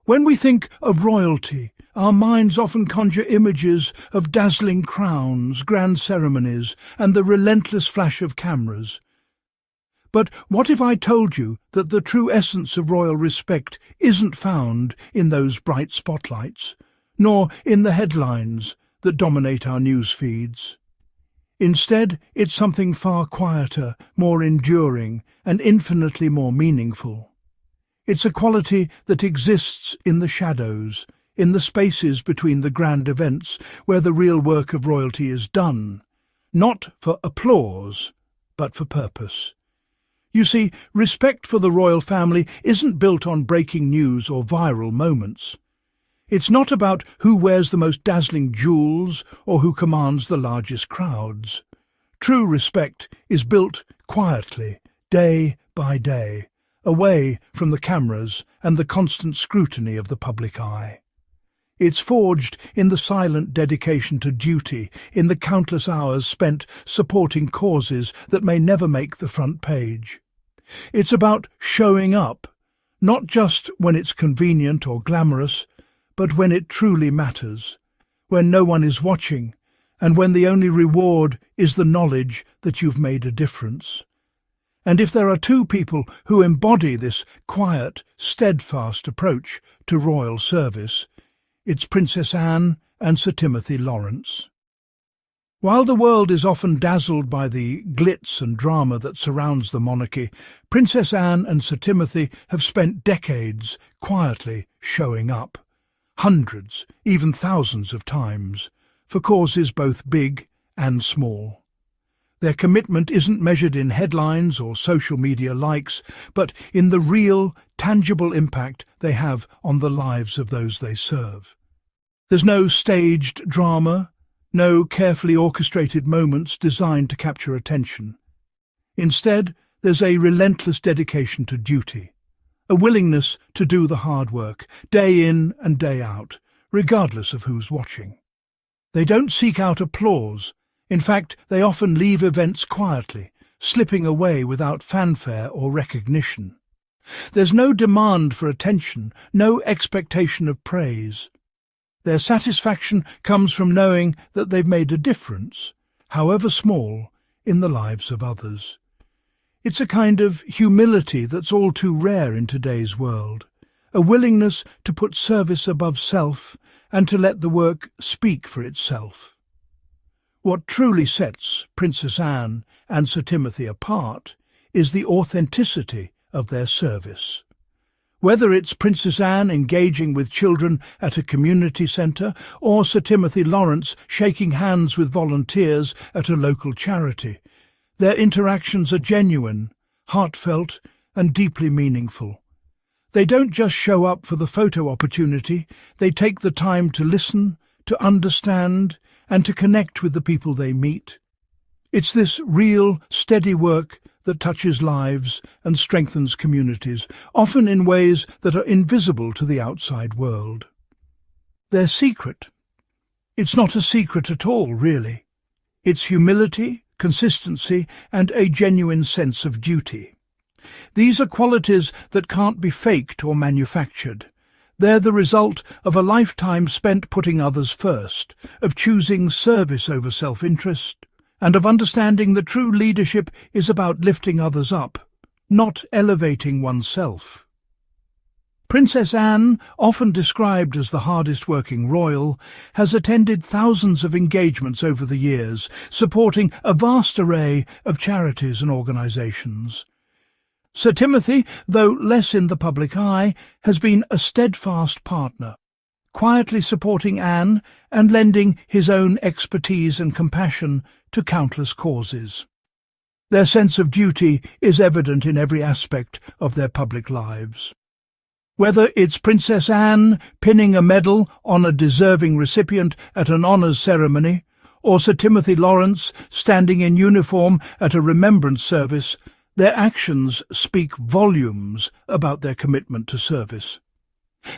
When we think of royalty, our minds often conjure images of dazzling crowns, grand ceremonies, and the relentless flash of cameras. But what if I told you that the true essence of royal respect isn't found in those bright spotlights, nor in the headlines that dominate our news feeds? Instead, it's something far quieter, more enduring, and infinitely more meaningful. It's a quality that exists in the shadows, in the spaces between the grand events where the real work of royalty is done, not for applause, but for purpose. You see, respect for the royal family isn't built on breaking news or viral moments. It's not about who wears the most dazzling jewels or who commands the largest crowds. True respect is built quietly, day by day, away from the cameras and the constant scrutiny of the public eye. It's forged in the silent dedication to duty, in the countless hours spent supporting causes that may never make the front page. It's about showing up, not just when it's convenient or glamorous, but when it truly matters, when no one is watching, and when the only reward is the knowledge that you've made a difference. And if there are two people who embody this quiet, steadfast approach to royal service, it's Princess Anne and Sir Timothy Lawrence. While the world is often dazzled by the glitz and drama that surrounds the monarchy, Princess Anne and Sir Timothy have spent decades quietly showing up, hundreds, even thousands of times, for causes both big and small. Their commitment isn't measured in headlines or social media likes, but in the real, tangible impact they have on the lives of those they serve. There's no staged drama, no carefully orchestrated moments designed to capture attention. Instead, there's a relentless dedication to duty, a willingness to do the hard work, day in and day out, regardless of who's watching. They don't seek out applause. In fact, they often leave events quietly, slipping away without fanfare or recognition. There's no demand for attention, no expectation of praise. Their satisfaction comes from knowing that they've made a difference, however small, in the lives of others. It's a kind of humility that's all too rare in today's world, a willingness to put service above self and to let the work speak for itself. What truly sets Princess Anne and Sir Timothy apart is the authenticity of their service. Whether it's Princess Anne engaging with children at a community centre or Sir Timothy Lawrence shaking hands with volunteers at a local charity, their interactions are genuine, heartfelt and deeply meaningful. They don't just show up for the photo opportunity, they take the time to listen, to understand, and to connect with the people they meet. It's this real, steady work that touches lives and strengthens communities, often in ways that are invisible to the outside world. Their secret? It's not a secret at all, really. It's humility, consistency, and a genuine sense of duty. These are qualities that can't be faked or manufactured. They're the result of a lifetime spent putting others first, of choosing service over self-interest, and of understanding that true leadership is about lifting others up, not elevating oneself. Princess Anne, often described as the hardest-working royal, has attended thousands of engagements over the years, supporting a vast array of charities and organisations. Sir Timothy, though less in the public eye, has been a steadfast partner, quietly supporting Anne and lending his own expertise and compassion to countless causes. Their sense of duty is evident in every aspect of their public lives. Whether it's Princess Anne pinning a medal on a deserving recipient at an honours ceremony, or Sir Timothy Lawrence standing in uniform at a remembrance service, their actions speak volumes about their commitment to service.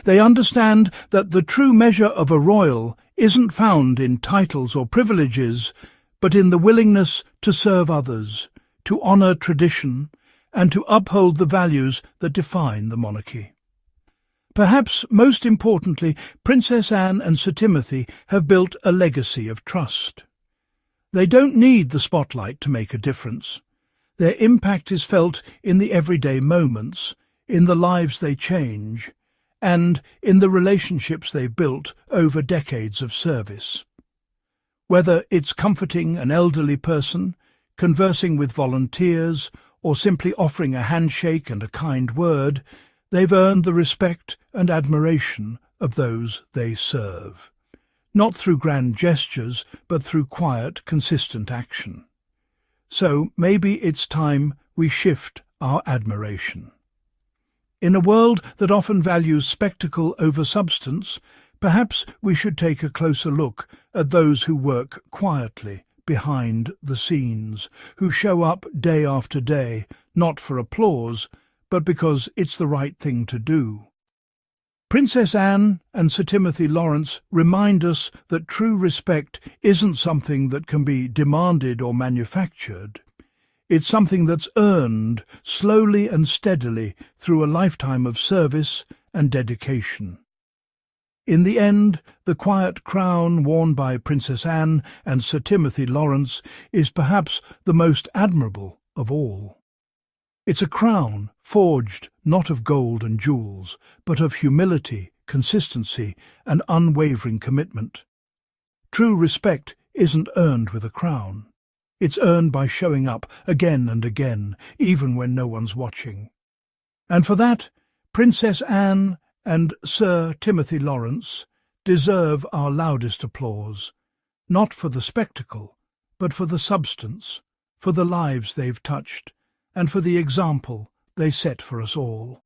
They understand that the true measure of a royal isn't found in titles or privileges, but in the willingness to serve others, to honour tradition, and to uphold the values that define the monarchy. Perhaps most importantly, Princess Anne and Sir Timothy have built a legacy of trust. They don't need the spotlight to make a difference. Their impact is felt in the everyday moments, in the lives they change, and in the relationships they built over decades of service. Whether it's comforting an elderly person, conversing with volunteers, or simply offering a handshake and a kind word, they've earned the respect and admiration of those they serve. Not through grand gestures, but through quiet, consistent action. So maybe it's time we shift our admiration. In a world that often values spectacle over substance, perhaps we should take a closer look at those who work quietly behind the scenes, who show up day after day, not for applause, but because it's the right thing to do. Princess Anne and Sir Timothy Lawrence remind us that true respect isn't something that can be demanded or manufactured. It's something that's earned slowly and steadily through a lifetime of service and dedication. In the end, the quiet crown worn by Princess Anne and Sir Timothy Lawrence is perhaps the most admirable of all. It's a crown forged not of gold and jewels, but of humility, consistency, and unwavering commitment. True respect isn't earned with a crown. It's earned by showing up again and again, even when no one's watching. And for that, Princess Anne and Sir Timothy Lawrence deserve our loudest applause, not for the spectacle, but for the substance, for the lives they've touched, and for the example they set for us all.